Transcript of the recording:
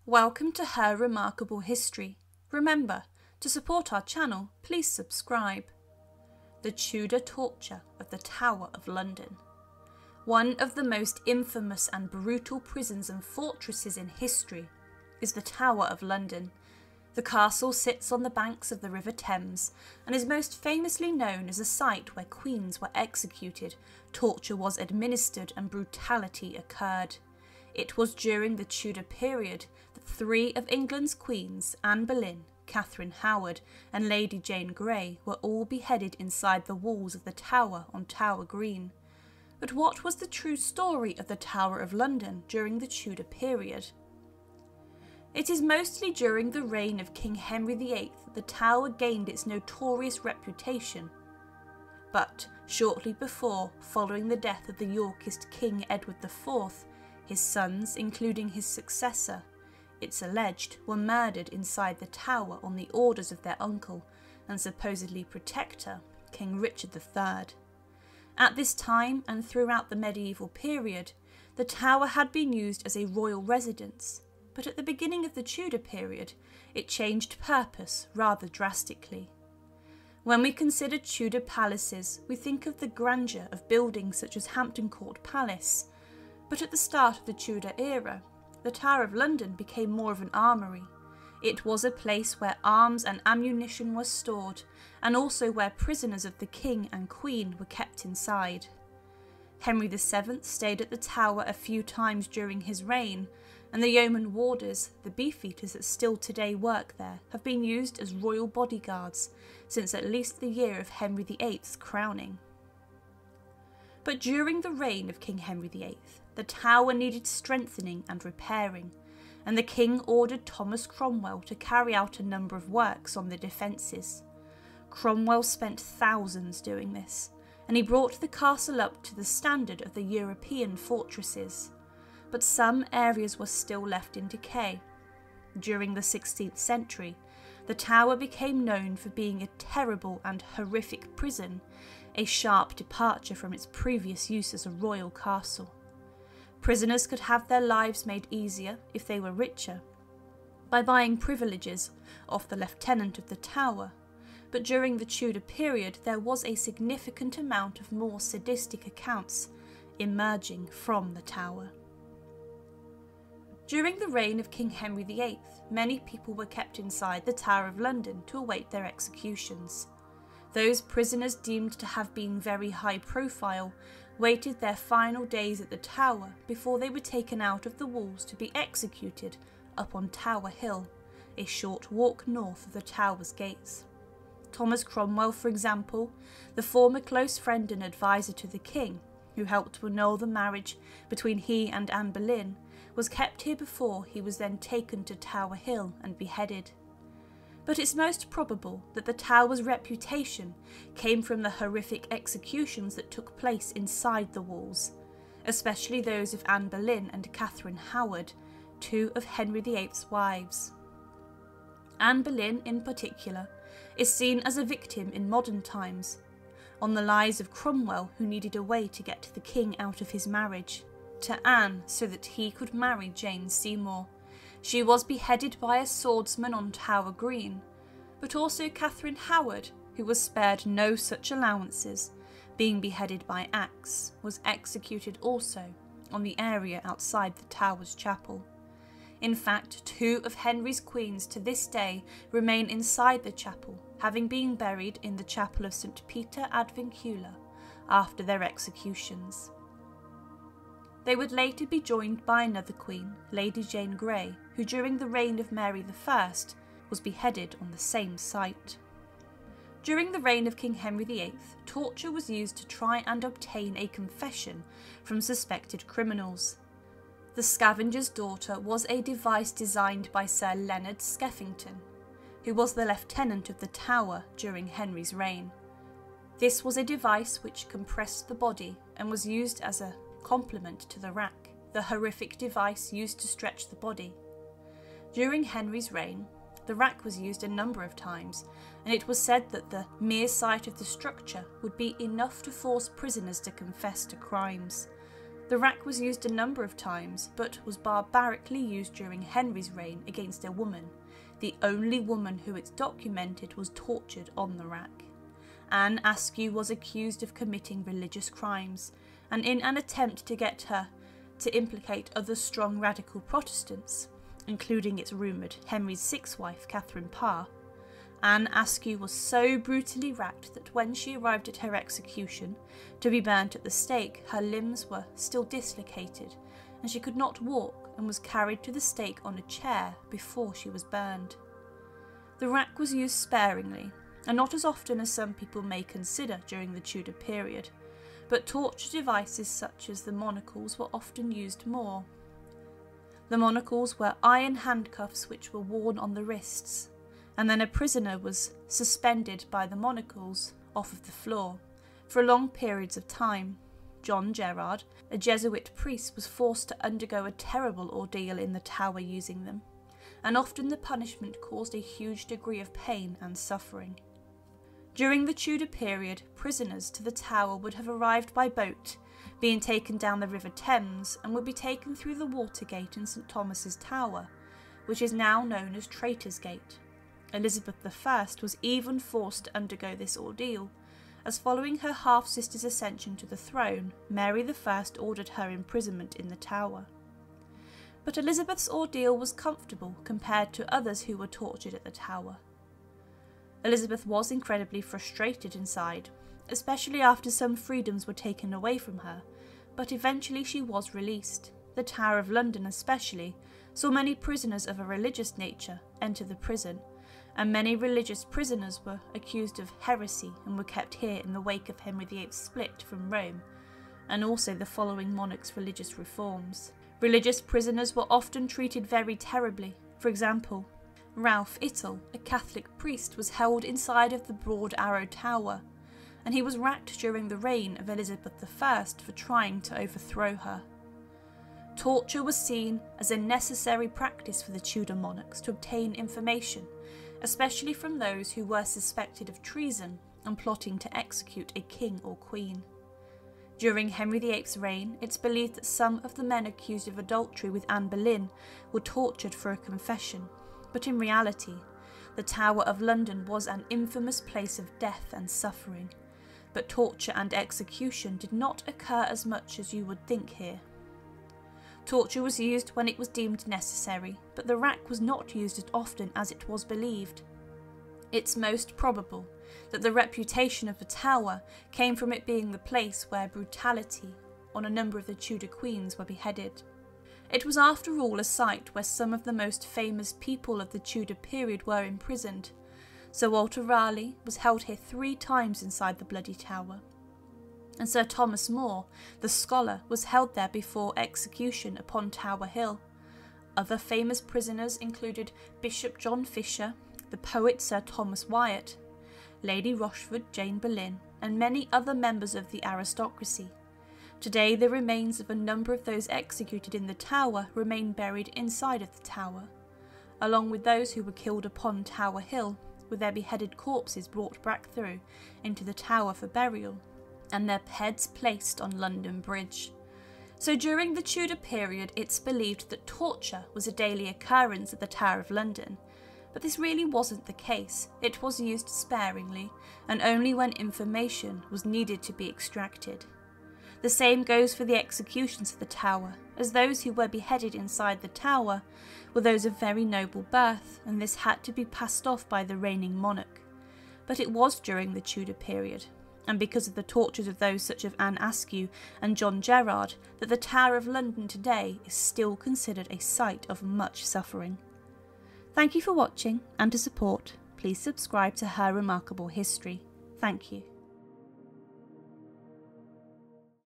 Welcome to Her Remarkable History. Remember, to support our channel, please subscribe. The Tudor Torture of the Tower of London. One of the most infamous and brutal prisons and fortresses in history is the Tower of London. The castle sits on the banks of the River Thames and is most famously known as a site where queens were executed, torture was administered and brutality occurred. It was during the Tudor period that three of England's queens, Anne Boleyn, Catherine Howard and Lady Jane Grey, were all beheaded inside the walls of the Tower on Tower Green. But what was the true story of the Tower of London during the Tudor period? It is mostly during the reign of King Henry VIII that the Tower gained its notorious reputation. But shortly before, following the death of the Yorkist King Edward IV, his sons, including his successor, it's alleged, were murdered inside the tower on the orders of their uncle and supposedly protector, King Richard III. At this time and throughout the medieval period, the tower had been used as a royal residence, but at the beginning of the Tudor period, it changed purpose rather drastically. When we consider Tudor palaces, we think of the grandeur of buildings such as Hampton Court Palace, but at the start of the Tudor era, the Tower of London became more of an armoury. It was a place where arms and ammunition were stored, and also where prisoners of the King and Queen were kept inside. Henry VII stayed at the Tower a few times during his reign, and the yeoman warders, the beefeaters that still today work there, have been used as royal bodyguards since at least the year of Henry VIII's crowning. But during the reign of King Henry VIII, the tower needed strengthening and repairing, and the king ordered Thomas Cromwell to carry out a number of works on the defences. Cromwell spent thousands doing this, and he brought the castle up to the standard of the European fortresses. But some areas were still left in decay. During the 16th century, the tower became known for being a terrible and horrific prison, a sharp departure from its previous use as a royal castle. Prisoners could have their lives made easier if they were richer, by buying privileges off the lieutenant of the tower, but during the Tudor period there was a significant amount of more sadistic accounts emerging from the tower. During the reign of King Henry VIII, many people were kept inside the Tower of London to await their executions. Those prisoners deemed to have been very high profile waited their final days at the tower before they were taken out of the walls to be executed up on Tower Hill, a short walk north of the tower's gates. Thomas Cromwell, for example, the former close friend and advisor to the king, who helped to annul the marriage between he and Anne Boleyn, was kept here before he was then taken to Tower Hill and beheaded. But it's most probable that the tower's reputation came from the horrific executions that took place inside the walls, especially those of Anne Boleyn and Catherine Howard, two of Henry VIII's wives. Anne Boleyn, in particular, is seen as a victim in modern times, on the lies of Cromwell, who needed a way to get the king out of his marriage, to Anne so that he could marry Jane Seymour. She was beheaded by a swordsman on Tower Green, but also Catherine Howard, who was spared no such allowances, being beheaded by axe, was executed also on the area outside the Tower's chapel. In fact, two of Henry's queens to this day remain inside the chapel, having been buried in the chapel of St. Peter ad Vincula after their executions. They would later be joined by another queen, Lady Jane Grey, who during the reign of Mary I was beheaded on the same site. During the reign of King Henry VIII, torture was used to try and obtain a confession from suspected criminals. The Scavenger's daughter was a device designed by Sir Leonard Skeffington, who was the lieutenant of the Tower during Henry's reign. This was a device which compressed the body and was used as a complement to the rack, the horrific device used to stretch the body. During Henry's reign, the rack was used a number of times, and it was said that the mere sight of the structure would be enough to force prisoners to confess to crimes. The rack was used a number of times, but was barbarically used during Henry's reign against a woman. The only woman who it's documented was tortured on the rack. Anne Askew was accused of committing religious crimes, and in an attempt to get her to implicate other strong radical Protestants, including its rumoured Henry's sixth wife, Catherine Parr, Anne Askew was so brutally racked that when she arrived at her execution, to be burnt at the stake, her limbs were still dislocated, and she could not walk and was carried to the stake on a chair before she was burned. The rack was used sparingly, and not as often as some people may consider during the Tudor period, but torture devices such as the Manacles were often used more. The Manacles were iron handcuffs which were worn on the wrists, and then a prisoner was suspended by the Manacles off of the floor for long periods of time. John Gerard, a Jesuit priest, was forced to undergo a terrible ordeal in the Tower using them, and often the punishment caused a huge degree of pain and suffering. During the Tudor period, prisoners to the Tower would have arrived by boat, being taken down the River Thames, and would be taken through the Watergate in St Thomas's Tower, which is now known as Traitors' Gate. Elizabeth I was even forced to undergo this ordeal, as following her half-sister's ascension to the throne, Mary I ordered her imprisonment in the Tower. But Elizabeth's ordeal was comfortable compared to others who were tortured at the Tower. Elizabeth was incredibly frustrated inside, especially after some freedoms were taken away from her, but eventually she was released. The Tower of London especially saw many prisoners of a religious nature enter the prison, and many religious prisoners were accused of heresy and were kept here in the wake of Henry VIII's split from Rome, and also the following monarch's religious reforms. Religious prisoners were often treated very terribly. For example, Ralph Ittel, a Catholic priest, was held inside of the Broad Arrow Tower, and he was racked during the reign of Elizabeth I for trying to overthrow her. Torture was seen as a necessary practice for the Tudor monarchs to obtain information, especially from those who were suspected of treason and plotting to execute a king or queen. During Henry VIII's reign, it's believed that some of the men accused of adultery with Anne Boleyn were tortured for a confession, but in reality, the Tower of London was an infamous place of death and suffering, but torture and execution did not occur as much as you would think here. Torture was used when it was deemed necessary, but the rack was not used as often as it was believed. It's most probable that the reputation of the Tower came from it being the place where brutality on a number of the Tudor queens were beheaded. It was after all a site where some of the most famous people of the Tudor period were imprisoned. Sir Walter Raleigh was held here 3 times inside the Bloody Tower, and Sir Thomas More, the scholar, was held there before execution upon Tower Hill. Other famous prisoners included Bishop John Fisher, the poet Sir Thomas Wyatt, Lady Rochford Jane Boleyn, and many other members of the aristocracy. Today the remains of a number of those executed in the Tower remain buried inside of the Tower, along with those who were killed upon Tower Hill, with their beheaded corpses brought back through into the Tower for burial, and their heads placed on London Bridge. So during the Tudor period, it's believed that torture was a daily occurrence at the Tower of London, but this really wasn't the case. It was used sparingly, and only when information was needed to be extracted. The same goes for the executions at the Tower, as those who were beheaded inside the Tower were those of very noble birth, and this had to be passed off by the reigning monarch. But it was during the Tudor period, and because of the tortures of those such as Anne Askew and John Gerard, that the Tower of London today is still considered a site of much suffering. Thank you for watching, and to support, please subscribe to Her Remarkable History. Thank you.